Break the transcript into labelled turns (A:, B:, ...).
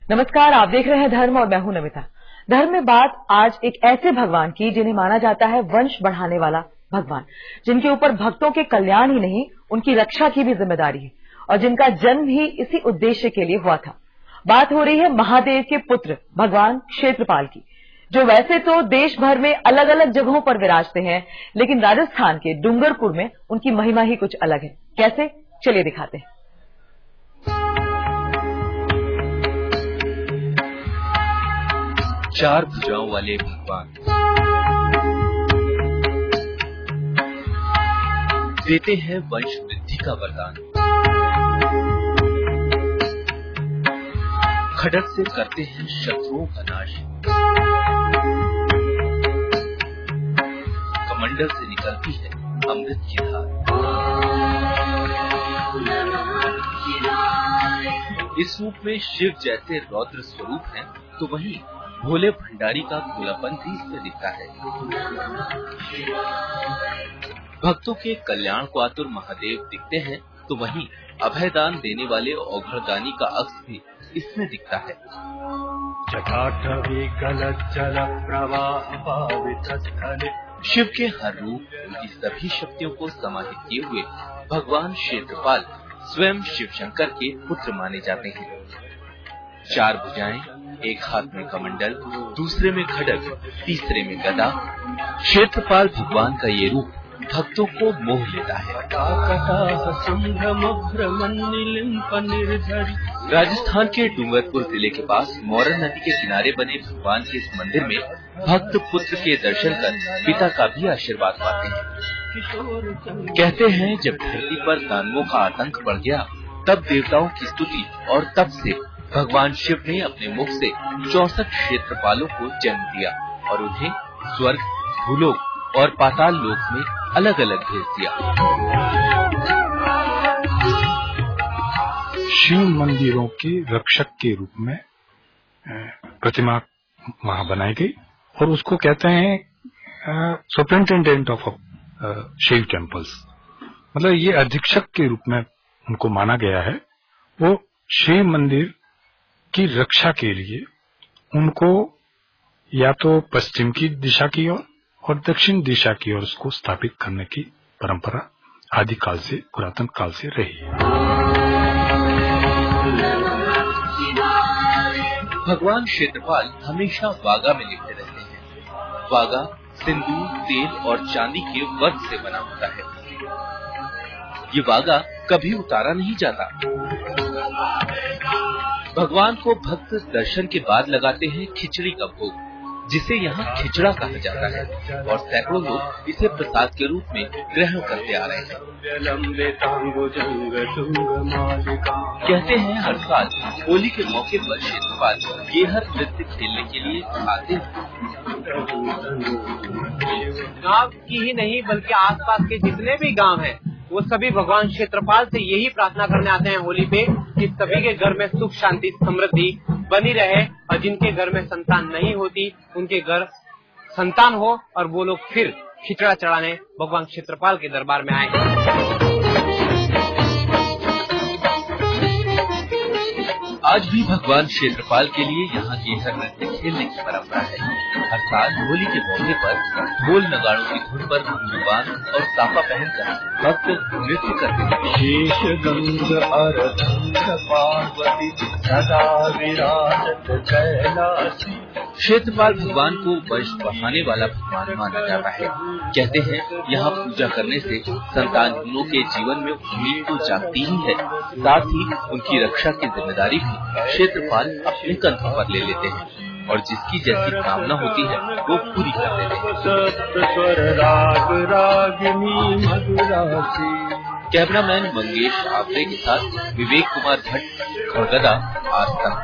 A: नमस्कार, आप देख रहे हैं धर्म और मैं हूं नमिता। धर्म में बात आज एक ऐसे भगवान की जिन्हें माना जाता है वंश बढ़ाने वाला भगवान, जिनके ऊपर भक्तों के कल्याण ही नहीं उनकी रक्षा की भी जिम्मेदारी है और जिनका जन्म ही इसी उद्देश्य के लिए हुआ था। बात हो रही है महादेव के पुत्र भगवान क्षेत्रपाल की, जो वैसे तो देश भर में अलग अलग जगहों पर विराजते हैं, लेकिन राजस्थान के डूंगरपुर में उनकी महिमा ही कुछ अलग है। कैसे, चलिए दिखाते हैं।
B: चार भुजाओं वाले भगवान देते हैं वंश वृद्धि का वरदान। खड्ग से करते हैं शत्रुओं का नाश। कमंडल से निकलती है अमृत की धार। इस रूप में शिव जैसे रौद्र स्वरूप हैं, तो वहीं भोले भंडारी का भोलापन भी इसमें दिखता है। भक्तों के कल्याण को आतुर महादेव दिखते हैं, तो वहीं अभयदान देने वाले औघड़दानी का अक्स भी इसमें दिखता है। शिव के हर रूप, उनकी सभी शक्तियों को समाहित किए हुए भगवान क्षेत्रपाल स्वयं शिव शंकर के पुत्र माने जाते हैं। चार भुजाएं, एक हाथ में कमंडल, दूसरे में खड्ग, तीसरे में गदा। क्षेत्रपाल भगवान का ये रूप भक्तों को मोह लेता है। राजस्थान के डूंगरपुर जिले के पास मोरन नदी के किनारे बने भगवान के इस मंदिर में भक्त पुत्र के दर्शन कर पिता का भी आशीर्वाद पाते हैं। कहते हैं, जब धरती पर दानवों का आतंक बढ़ गया, तब देवताओं की स्तुति और तप से भगवान शिव ने अपने मुख से 64 क्षेत्रपालों को जन्म दिया और उन्हें स्वर्ग, भूलोक और पाताल लोक में अलग अलग भेज दिया।
C: शिव मंदिरों के रक्षक के रूप में प्रतिमा वहां बनाई गई और उसको कहते हैं सुपरिंटेंडेंट ऑफ शिव टेम्पल्स। मतलब ये अधीक्षक के रूप में उनको माना गया है। वो शिव मंदिर की रक्षा के लिए उनको या तो पश्चिम की दिशा की ओर और दक्षिण दिशा की ओर उसको स्थापित करने की परंपरा आदिकाल से, पुरातन काल से रही है।
B: भगवान क्षेत्रपाल हमेशा वागा में लिपटे रहते हैं। वागा सिंदूर, तेल और चांदी के वर्क से बना होता है। ये वागा कभी उतारा नहीं जाता। भगवान को भक्त दर्शन के बाद लगाते हैं खिचड़ी का भोग, जिसे यहाँ खिचड़ा कहा जाता है और सैकड़ों लोग इसे प्रसाद के रूप में ग्रहण करते आ रहे हैं। कहते हैं, हर साल होली के मौके पर क्षेत्रपाल गेहर नृत्य खेलने के लिए आते हैं।
D: गांव की ही नहीं बल्कि आसपास के जितने भी गांव हैं, वो सभी भगवान क्षेत्रपाल से यही प्रार्थना करने आते हैं होली पे कि सभी के घर में सुख, शांति, समृद्धि बनी रहे और जिनके घर में संतान नहीं होती उनके घर संतान हो और वो लोग फिर खिचड़ा चढ़ाने भगवान क्षेत्रपाल के दरबार में आए।
B: आज भी भगवान क्षेत्रपाल के लिए यहाँ गेहर नृत्य खेलने की परंपरा है। हर साल होली के मौके पर ढोल नगाड़ों की धुन पर भगवान और साफा पहनकर भक्त नृत्य करते हैं। शेष गंग अर्धंग पार्वती सदा विराजत कैलासी। क्षेत्रपाल भगवान को वंश बढ़ाने वाला भगवान माना जाता है। कहते हैं, यहाँ पूजा करने से संतानहीनों के जीवन में उम्मीद तो जागती ही है, साथ ही उनकी रक्षा की जिम्मेदारी भी क्षेत्रपाल अपने कंधों पर ले लेते हैं और जिसकी जैसी कामना होती है वो पूरी कर देते हैं। कैमरामैन मंगेश आवरे के साथ विवेक कुमार भट्ट, खड़गदा, आज तक।